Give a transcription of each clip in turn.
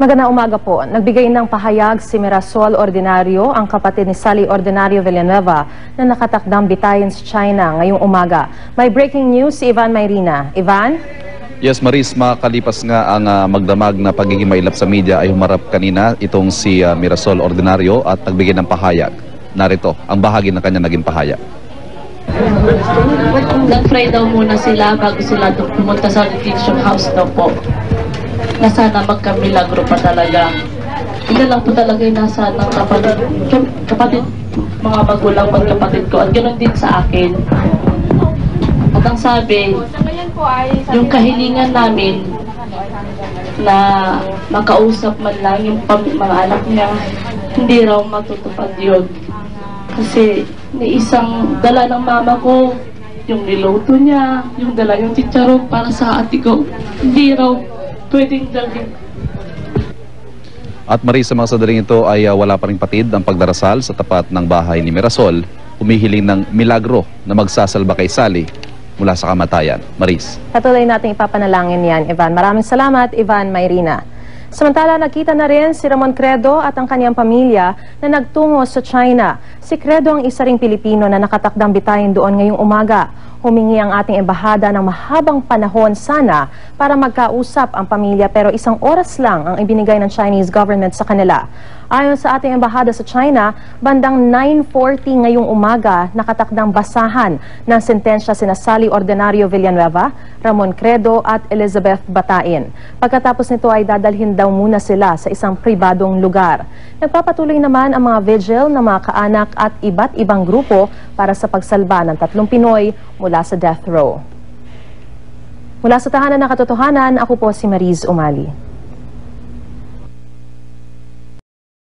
Magandang umaga po. Nagbigay ng pahayag si Mirasol Ordinario, ang kapatid ni Sally Ordinario Villanueva, na nakatakdang bitayin sa China ngayong umaga. May breaking news si Ivan Mayrina. Ivan? Yes, Maris, makalipas nga ang magdamag na pagiging mailap sa media ay humarap kanina itong si Mirasol Ordinario at nagbigay ng pahayag. Narito ang bahagi ng kanya naging pahayag. Nag-pray daw muna sila bago sila pumunta sa reflection house daw po. Na sana magkamilagro pa talaga. Hindi lang po talaga yung nasa ng kapatid, mga magulang pagkapatid ko. At ganoon din sa akin. At ang sabi, yung kahilingan namin na makausap man lang yung mga anak niya, hindi raw matutupad yun. Kasi may isang dala ng mama ko, yung niloto niya, yung dala yung chicharon para sa ate ko, hindi raw pwedeng dalhin. At Maris, sa mga sadaling ito ay wala pa ring patid ang pagdarasal sa tapat ng bahay ni Mirasol, humihiling ng milagro na magsasalba kay Sally mula sa kamatayan. Maris. Patuloy natin ipapanalangin yan, Ivan. Maraming salamat, Ivan Mayrina. Samantala, nakita na rin si Ramon Credo at ang kanyang pamilya na nagtungo sa China. Si Credo ang isa ring Pilipino na nakatakdang bitayin doon ngayong umaga. Humingi ang ating embahada ng mahabang panahon sana para magkausap ang pamilya, pero 1 oras lang ang ibinigay ng Chinese government sa kanila. Ayon sa ating embahada sa China, bandang 9:40 ngayong umaga nakatakdang basahan ng sentensya sina Sally Ordinario Villanueva, Ramon Credo at Elizabeth Batain. Pagkatapos nito ay dadalhin daw muna sila sa isang pribadong lugar. Nagpapatuloy naman ang mga vigil ng mga kaanak at iba't ibang grupo para sa pagsalba ng 3 Pinoy mula sa death row. Mula sa Tahanan ng Katotohanan, ako po si Mariz Umali.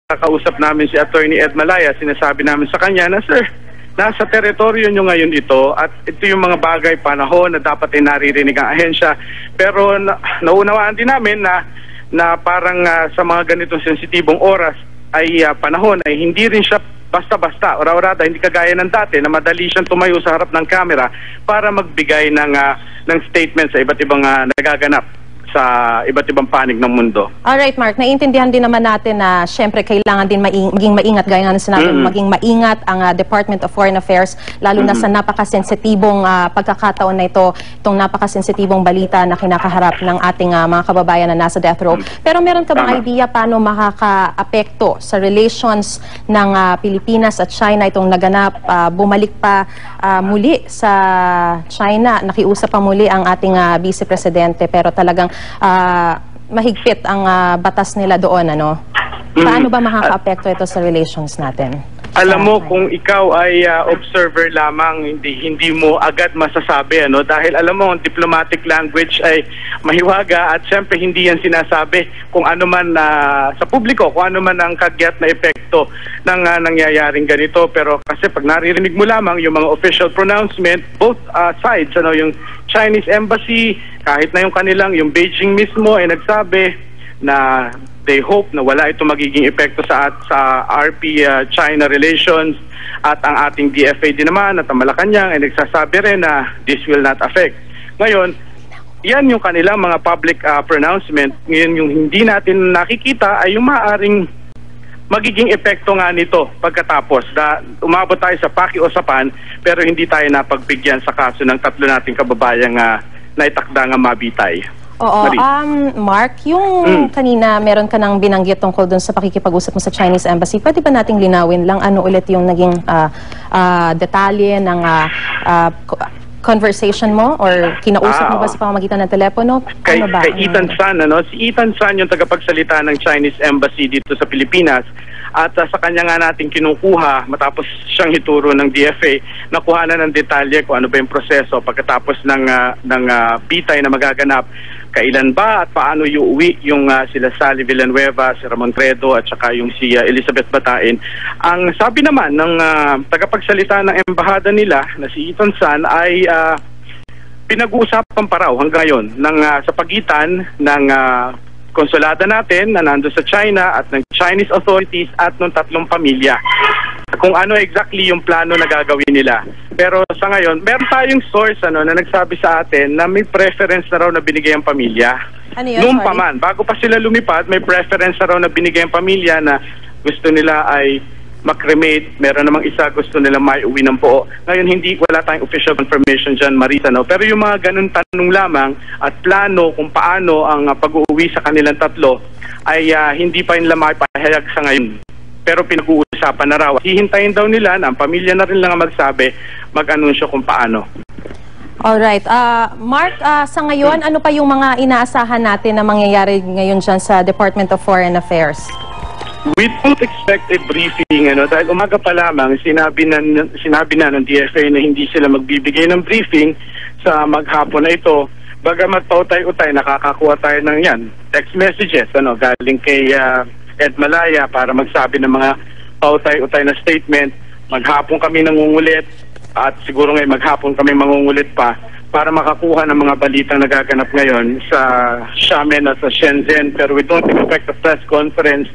Kausap namin si Attorney Ed Malaya, sinasabi namin sa kanya na, sir, nasa teritoryo nyo ngayon ito at ito yung mga bagay, panahon na dapat ay naririnig ang ahensya. Pero naunawaan din namin na parang sa mga ganitong sensitibong oras ay panahon ay hindi rin siya basta-basta, ora-orada, hindi kagaya ng dati na madali siyang tumayo sa harap ng camera para magbigay ng statement sa iba't ibang nagaganap sa iba't ibang panig ng mundo. Alright, Mark, naiintindihan din naman natin na syempre kailangan din maging maingat, gaya nga na sinabi, maging maingat ang Department of Foreign Affairs, lalo na sa napakasensitibong pagkakataon na ito, itong napakasensitibong balita na kinakaharap ng ating mga kababayan na nasa death row. Pero meron ka bang idea paano makaka-apekto sa relations ng Pilipinas at China itong naganap, bumalik pa muli sa China, nakiusap pa muli ang ating Vice Presidente, pero talagang mahigpit ang batas nila doon, ano? Paano ba makaka-apekto ito sa relations natin? Alam mo, kung ikaw ay observer lamang, hindi mo agad masasabi, ano? Dahil alam mo, ang diplomatic language ay mahiwaga at syempre hindi yan sinasabi kung ano man sa publiko, kung ano man ang kagyat na epekto ng nangyayaring ganito. Pero kasi pag naririnig mo lamang yung mga official pronouncement, both sides, ano, yung Chinese Embassy, kahit na yung kanilang, yung Beijing mismo ay nagsabi na they hope na wala ito magiging epekto sa RP-China relations, at ang ating DFA din naman at ang Malacanang ay nagsasabi rin na this will not affect. Ngayon, yan yung kanilang mga public pronouncement. Ngayon, yung hindi natin nakikita ay yung maaaring magiging epekto nga nito pagkatapos. Umabot tayo sa pakiusapan pero hindi tayo napagbigyan sa kaso ng 3 nating kababayang naitakda nga mabitay. Oo, Mark, yung kanina meron ka nang binanggit tungkol dun sa pakikipag-usap mo sa Chinese Embassy. Pwede ba nating linawin lang ano ulit yung naging detalye ng conversation mo or kinausap mo ba sa pamamagitan ng telepono? Kay Ethan San, ano? Si Ethan San yung tagapagsalita ng Chinese Embassy dito sa Pilipinas. At sa kanya nga natin kinukuha, matapos siyang ituro ng DFA, nakuha na ng detalye kung ano ba yung proseso pagkatapos ng bitay na magaganap. Kailan ba at paano iuwi yung sila Sally Villanueva, si Ramon Credo at saka yung si Elizabeth Batain. Ang sabi naman ng tagapagsalita ng embahada nila na si Ethan San ay pinag-uusapan pa raw hanggang ngayon sa pagitan ng konsulada natin na nando sa China at ng Chinese authorities at ng 3 pamilya kung ano exactly yung plano na gagawin nila. Pero sa ngayon, meron tayong source na nagsabi sa atin na may preference na raw na binigay ang pamilya Ano yun? Noon Sorry. pa man, bago pa sila lumipad, may preference na raw na binigay ang pamilya na gusto nila ay mag-cremate. Meron namang isa gusto nila may uwi ng buo. Ngayon, wala tayong official confirmation dyan, Marisa, no? Pero yung mga ganun tanong lamang at plano kung paano ang pag-uwi sa kanilang tatlo ay hindi pa nila maipahayag sa ngayon. Pero pinag-uusapan na raw. Hihintayin daw nila na ang pamilya na rin lang ang magsabi, mag-anunsyo kung paano. Alright. Mark, sa ngayon, ano pa yung mga inaasahan natin na mangyayari ngayon dyan sa Department of Foreign Affairs? We don't expect a briefing, dahil umaga pa lamang sinabi na ng DFA na hindi sila magbibigay ng briefing sa maghapon na ito. Bagamat pautay-utay, nakakakuha tayo ng text messages galing kay Ed Malaya para magsabi ng mga pautay-utay na statement. Maghapon kami nangungulit at siguro ngayon maghapon kami mangungulit pa para makakuha ng mga balitang nagaganap ngayon sa Xiamen at sa Shenzhen. Pero we don't expect a press conference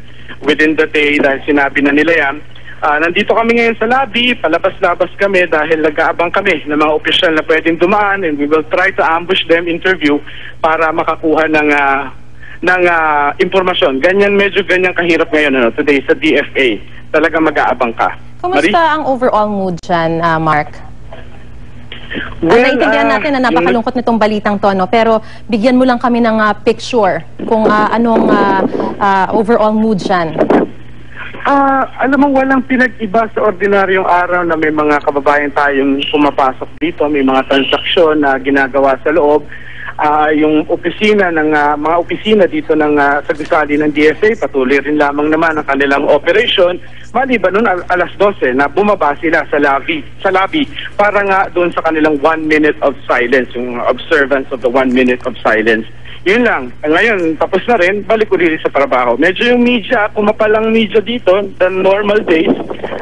within the day dahil sinabi na nila yan. Nandito kami ngayon sa lobby, palabas-labas kami dahil nag-aabang kami ng mga opisyal na pwedeng dumaan, and we will try to ambush them, interview para makakuha ng impormasyon. Medyo ganyan kahirap ngayon today sa DFA. Talaga mag-aabang ka. Kumusta ang overall mood dyan, Mark? Well, naintindihan natin na napakalungkot nitong balitang to, pero bigyan mo lang kami ng picture kung anong overall mood dyan. Alam mo, walang pinag-iba sa ordinaryong araw na may mga kababayan tayong pumapasok dito, may mga transaksyon na ginagawa sa loob. Yung opisina ng mga opisina dito ng sa gusali ng DFA, patuloy rin lamang naman ang kanilang operation. Maliban nun, alas 12 na bumaba sila sa lobby para nga doon sa kanilang 1 minute of silence, yung observance of the 1 minute of silence. Yun lang. Ngayon, tapos na rin, balik ulit sa trabaho. Medyo yung media, kumapalang media dito, than normal days,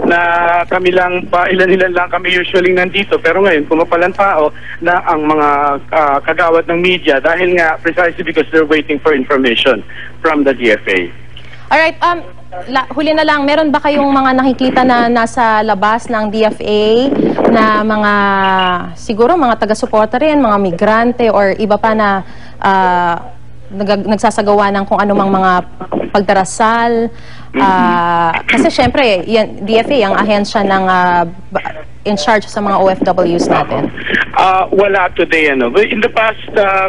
na kami lang, ilan-ilan lang kami usually nandito. Pero ngayon, kumapalang tao na ang mga kagawad ng media dahil nga precisely because they're waiting for information from the DFA. Alright, huli na lang, meron ba kayong mga nakikita na nasa labas ng DFA na mga, siguro mga taga-suporta rin, mga migrante or iba pa na nagsasagawa ng kung anumang mga pagdarasal? Kasi syempre, DFA ang ahensya ng in charge sa mga OFWs natin. Wala today. In the past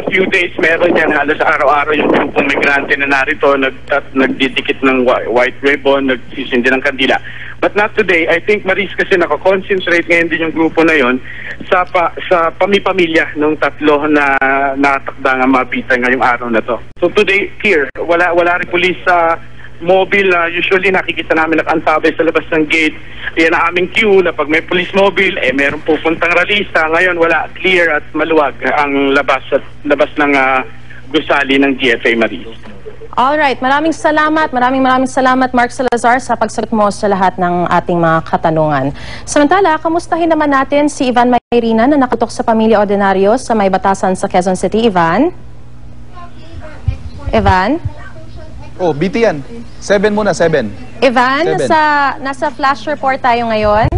few days, meron yan halos araw-araw yung grupong migrante na narito, nagdidikit ng white ribbon, nagsisindi ng kandila. But not today. I think, Maris, kasi nakakonsentrate ngayon din yung grupo na yon sa pamilya ng tatlo na natakda nga mapitan ngayong araw na to. So today, here, wala rin police sa mobile. Usually nakikita namin nag-antabay sa labas ng gate. Yan ang aming queue na pag may police mobile, meron pupuntang ralista. Ngayon wala, clear at maluwag ang labas ng gusali ng DFA, Maris. Alright, maraming salamat, Mark Salazar, sa pagsagot mo sa lahat ng ating mga katanungan. Samantala, kamustahin naman natin si Ivan Mayrina na nakatutok sa Pamilya Ordinaryo sa May Batasan sa Quezon City. Ivan? Oh, BT yan. 7 muna, 7. Ivan, 7. nasa flash report tayo ngayon.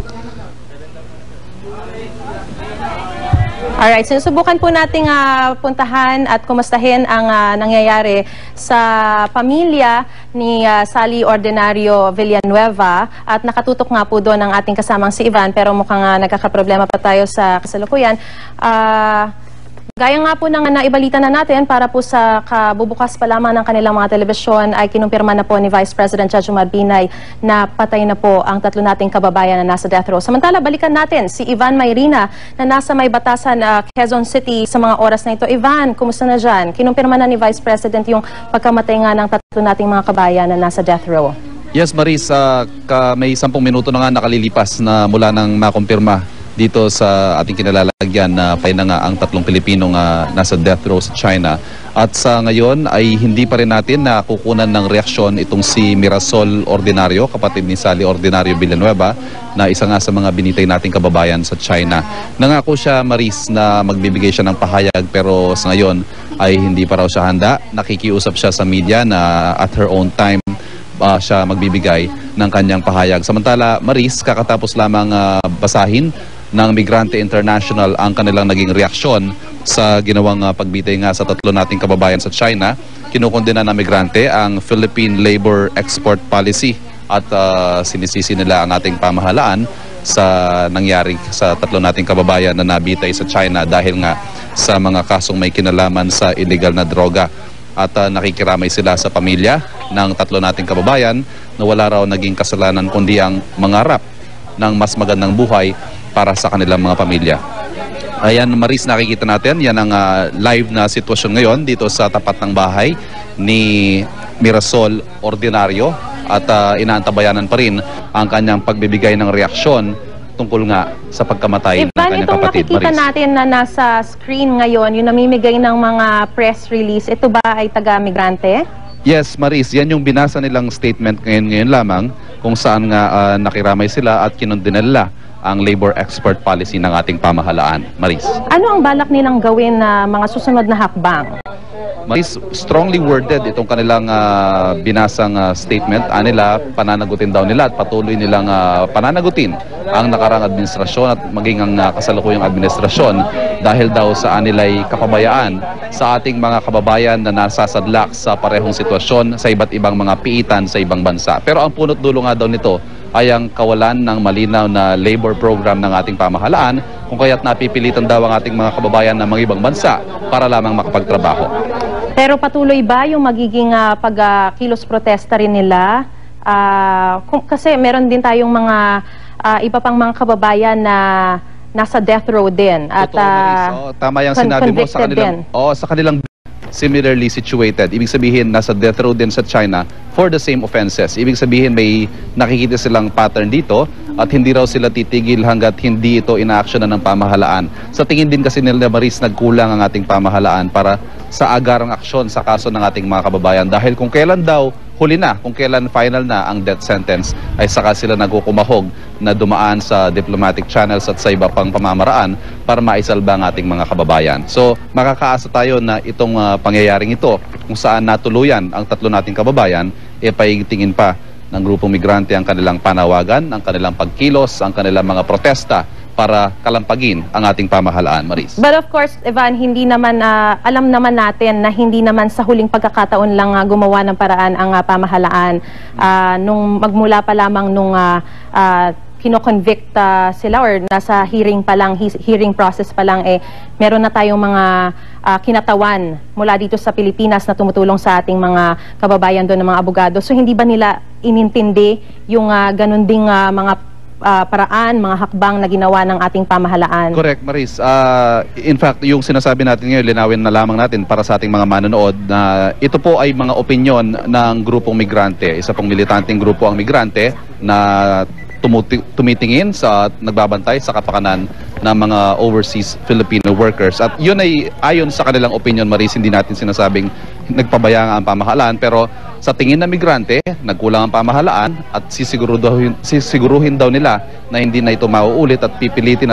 Alright, sinusubukan po nating puntahan at kumustahin ang nangyayari sa pamilya ni Sally Ordinario Villanueva, at nakatutok nga po doon ang ating kasamang si Ivan, pero mukhang nagkakaproblema pa tayo sa kasalukuyan. Gaya nga po ng naibalita na natin, para po sa kabubukas pa lamang ng kanilang mga telebisyon ay kinumpirma na po ni Vice President Jejomar Binay na patay na po ang tatlo nating kababayan na nasa death row. Samantala, balikan natin si Ivan Mayrina na nasa May Batasan, Quezon City sa mga oras na ito. Ivan, kumusta na dyan? Kinumpirma na ni Vice President yung pagkamatay nga ng tatlo nating mga kababayan na nasa death row. Yes, Maris, may 10 minuto na nga nakalilipas na mula nang makumpirma dito sa ating kinalalagyan na patay na nga ang tatlong Pilipinong nasa death row sa China. At sa ngayon ay hindi pa rin natin nakukunan ng reaksyon itong si Mirasol Ordinario, kapatid ni Sally Ordinario Villanueva, na isa nga sa mga binitay nating kababayan sa China. Nangako siya, Maris, na magbibigay siya ng pahayag, pero sa ngayon ay hindi pa raw siya handa. Nakikiusap siya sa media na at her own time siya magbibigay ng kanyang pahayag. Samantala, Maris, kakatapos lamang basahin ng Migrante International ang kanilang naging reaksyon sa ginawang pagbitay nga sa tatlo nating kababayan sa China. Kinukondena ng migrante ang Philippine Labor Export Policy at sinisisi nila ang ating pamahalaan sa nangyari sa tatlo nating kababayan na nabitay sa China dahil nga sa mga kasong may kinalaman sa illegal na droga. At nakikiramay sila sa pamilya ng tatlo nating kababayan na wala raw naging kasalanan kundi ang mangarap ng mas magandang buhay para sa kanilang mga pamilya. Ayan, Maris, nakikita natin, yan ang live na sitwasyon ngayon dito sa tapat ng bahay ni Mirasol Ordinario at inaantabayanan pa rin ang kanyang pagbibigay ng reaksyon tungkol nga sa pagkamatay ng kanyang kapatid. Itong nakikita natin na nasa screen ngayon, yung namimigay ng mga press release, ito ba ay taga-migrante? Yes, Maris, yan yung binasa nilang statement ngayon lamang kung saan nga nakiramay sila at kinundina nila ang labor export policy ng ating pamahalaan. Maris. Ano ang balak nilang gawin na mga susunod na hakbang? Maris, strongly worded itong kanilang binasang statement. Nila, pananagutin daw nila at patuloy nilang pananagutin ang nakarang administrasyon at maging ang kasalukuyang administrasyon dahil daw sa anilay kapabayaan sa ating mga kababayan na nasasadlak sa parehong sitwasyon sa iba't ibang mga piitan sa ibang bansa. Pero ang punot dulo nga daw nito ay ang kawalan ng malinaw na labor program ng ating pamahalaan kung kaya't napipilitan daw ang ating mga kababayan ng mga ibang bansa para lamang makapagtrabaho. Pero patuloy ba yung magiging pagkilos protesta rin nila? Kasi meron din tayong mga iba pang mga kababayan na nasa death row din. At tama yung sinabi mo sa kanilang similarly situated. Ibig sabihin, nasa death row din sa China for the same offenses. Ibig sabihin, may nakikita silang pattern dito at hindi raw sila titigil hanggat hindi ito ina-actionan ng pamahalaan. Sa tingin din kasi nila, Maris, nagkulang ang ating pamahalaan para sa agarang aksyon sa kaso ng ating mga kababayan. Dahil kung kailan daw huli na, kung kailan final na ang death sentence, ay saka sila nagkukumahog na dumaan sa diplomatic channels at sa iba pang pamamaraan para maisalba ang ating mga kababayan. So, makakaasa tayo na itong pangyayaring ito, kung saan natuluyan ang tatlo nating kababayan, paigtingin pa ng grupong migrante ang kanilang panawagan, ang kanilang pagkilos, ang kanilang mga protesta para kalampagin ang ating pamahalaan, Maris. But of course, Ivan, hindi naman, alam naman natin na hindi naman sa huling pagkakataon lang gumawa ng paraan ang pamahalaan. Nung magmula pa lamang nung kino-convict sila or nasa hearing pa lang, hearing process pa lang, meron na tayong mga kinatawan mula dito sa Pilipinas na tumutulong sa ating mga kababayan doon ng mga abogado. So hindi ba nila inintindi yung ganun ding mga paraan, mga hakbang na ginawa ng ating pamahalaan? Correct, Maris. In fact, yung sinasabi natin ngayon, linawin na lamang natin para sa ating mga manonood na ito po ay mga opinyon ng grupong migrante. Isa pong militanteng grupo ang migrante na tumitingin sa nagbabantay sa kapakanan ng mga overseas Filipino workers. At yun ay ayon sa kanilang opinion, Maris, hindi natin sinasabing nagpabaya ang pamahalaan, pero sa tingin ng migrante, nagkulang ang pamahalaan at sisiguruhin daw nila na hindi na ito mauulit at pipilitin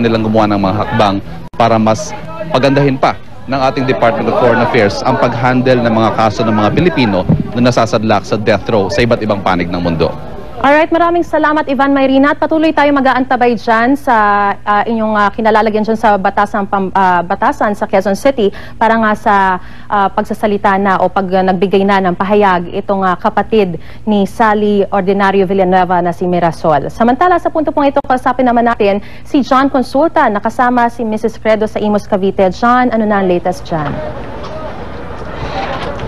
nilang gumawa ng mga hakbang para mas pagandahin pa ng ating Department of Foreign Affairs ang pag-handle ng mga kaso ng mga Pilipino na nasasadlak sa death row sa iba't ibang panig ng mundo. Alright, maraming salamat, Ivan Mayrina, at patuloy tayo mag-aantabay dyan sa inyong kinalalagyan dyan sa batasan sa Quezon City para nga sa pagsasalita na o pag nagbigay na ng pahayag itong kapatid ni Sally Ordinario Villanueva na si Mirasol. Samantala, sa punto pong ito, kausapin naman natin si John Consulta, nakasama si Mrs. Credo sa Imus, Cavite. John, ano na ang latest dyan?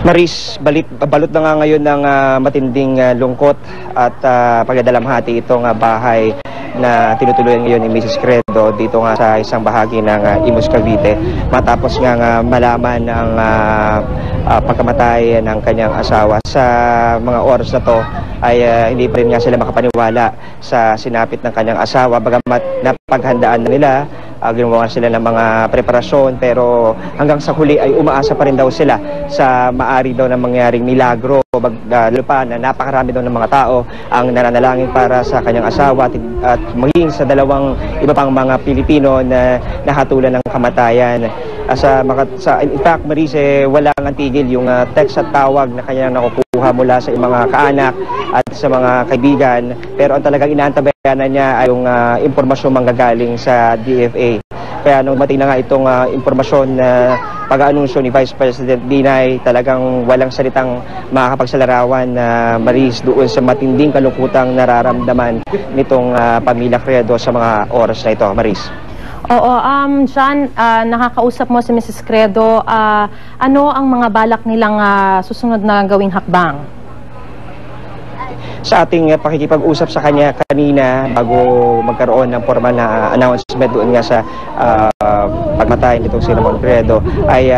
Maris, balot na nga ngayon ng matinding lungkot at pagdadalamhati itong bahay na tinutuloyan ngayon ni Mrs. Credo dito nga sa isang bahagi ng Imus, Cavite, matapos nga malaman ang pagkamatay ng kanyang asawa. Sa mga oras na to ay hindi pa rin nga sila makapaniwala sa sinapit ng kanyang asawa, bagamat napaghandaan na nila, ginawa sila ng mga preparasyon, pero hanggang sa huli ay umaasa pa rin daw sila sa maari daw na mangyaring milagro, lupa na napakarami daw ng mga tao ang nananalangin para sa kanyang asawa at maging sa dalawang iba pang mga Pilipino na nahatulan ng kamatayan. In fact, Maris, walang antigil yung text at tawag na kanyang nakukuha mula sa mga kaanak at sa mga kaibigan, pero ang talagang inaantabayanan niya ay yung impormasyon manggagaling sa DFA. Kaya nung dumating na nga itong impormasyon na pag-aanunsyo ni Vice President Binay, talagang walang salitang makakapagsalarawan na Maris doon sa matinding kalungkutang nararamdaman nitong pamilya Credo sa mga oras na ito. Maris. Oo, John, nakakausap mo si Mrs. Credo. Ano ang mga balak nilang susunod na gawing hakbang? Sa ating pakikipag-usap sa kanya kanina bago magkaroon ng formal na announcement doon nga sa pagmatay nitong si Ramon Credo, ay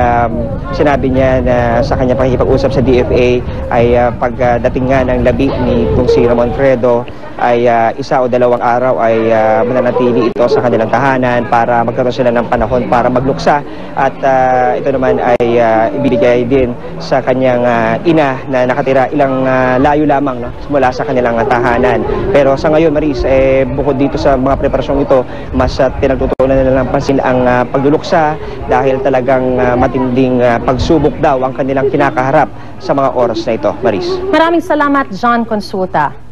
sinabi niya na sa kanya pakikipag-usap sa DFA ay pagdating nga ng labi nitong si Ramon Credo ay 1 o 2 araw ay mananatili ito sa kanilang tahanan para magkaroon sila ng panahon para magluksa, at ito naman ay ibibigay din sa kanyang ina na nakatira ilang layo lamang mula sa kanilang tahanan. Pero sa ngayon, Maris, bukod dito sa mga preparasyong ito, mas pinagtutuunan nila ng pansin ang pagluluksa dahil talagang matinding pagsubok daw ang kanilang kinakaharap sa mga oras na ito. Maris. Maraming salamat, John Consuta.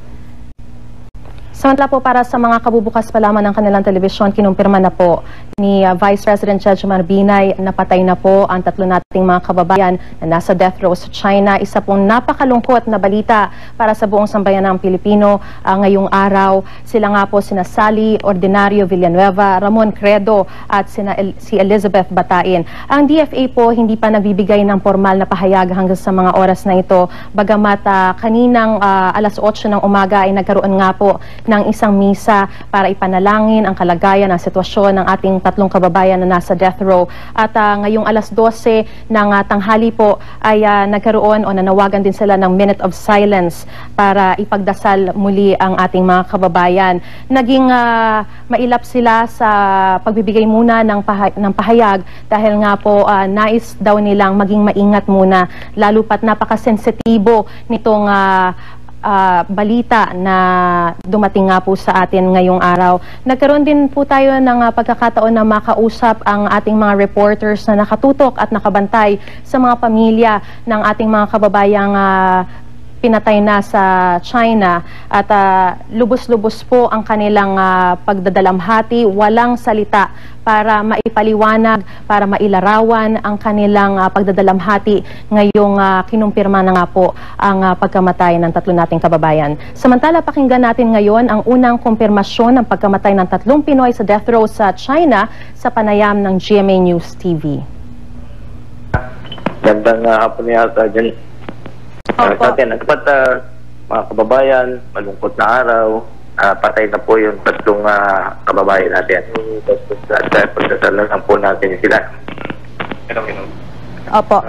Samantala po, para sa mga kabubukas pa lamang ng kanilang telebisyon, kinumpirma na po ni Vice President Jejomar Binay napatay na po ang 3 nating mga kababayan na nasa death row sa China. Isa pong napakalungkot na balita para sa buong sambayan ng Pilipino ngayong araw. Sila nga po sina Sally Ordinario Villanueva, Ramon Credo at si Elizabeth Batain. Ang DFA po hindi pa nagbibigay ng formal na pahayag hanggang sa mga oras na ito. Bagamat kaninang alas 8 ng umaga ay nagkaroon nga po ng isang misa para ipanalangin ang kalagayan ng sitwasyon ng ating 3 kababayan na nasa death row. At ngayong alas 12 ng tanghali po ay nagkaroon o nanawagan din sila ng minute of silence para ipagdasal muli ang ating mga kababayan. Naging mailap sila sa pagbibigay muna ng pahayag dahil nga po nais daw nilang maging maingat muna, lalo pat napakasensitibo nitong balita na dumating nga po sa atin ngayong araw. Nagkaroon din po tayo ng pagkakataon na makausap ang ating mga reporters na nakatutok at nakabantay sa mga pamilya ng ating mga kababayang pinatay na sa China, at lubos-lubos po ang kanilang pagdadalamhati, walang salita para maipaliwanag, para mailarawan ang kanilang pagdadalamhati ngayong kinumpirma na nga po ang pagkamatay ng 3 nating kababayan. Samantala, pakinggan natin ngayon ang unang kumpirmasyon ng pagkamatay ng 3 Pinoy sa death row sa China sa panayam ng GMA News TV. Gandang hapon yata dyan. Sa atin, mga kababayan, malungkot na araw, patay na po yung 3 kababayan natin. At pagdasalan po natin sila. Opo.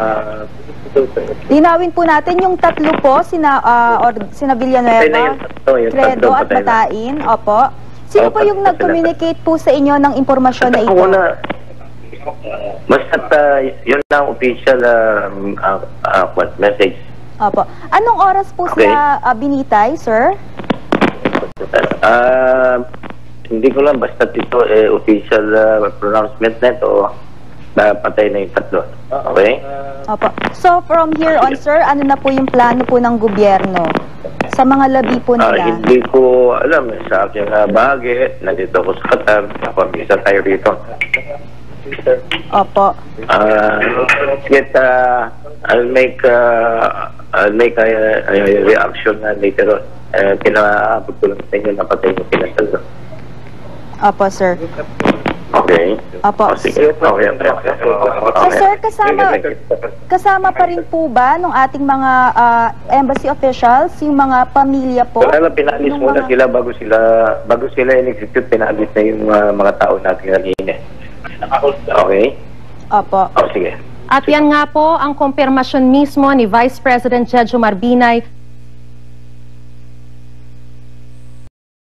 Linawin po natin yung 3 po, sina Villanueva, Credo at Batain. Opo. Sino po yung nag-communicate po sa inyo ng impormasyon na ito? Basta yun lang official message. Opo. Anong oras po sila binitay, sir? Hindi ko lang, basta ito official pronouncement na ito na patay na yung 3. Okay? Opo. So from here on, sir, ano na po yung plano po ng gobyerno sa mga labi po nila? Hindi ko alam. Sa aking bahagi, nandito ako sa Qatar, napamisa tayo rito. Opo. I'll make a reaction later on. Pinaabot ko lang sa inyo na patay yung pinasal. Opo, sir. Okay. Opo. Sige. Okay. So, sir, kasama pa rin po ba nung ating mga embassy officials, yung mga pamilya po? Wala, pinalis muna sila bago sila in-execute, pinalis na yung mga tao natin kanina. Okay? Opo. Sige. At yan nga po ang kumpirmasyon mismo ni Vice President Jejomar Binay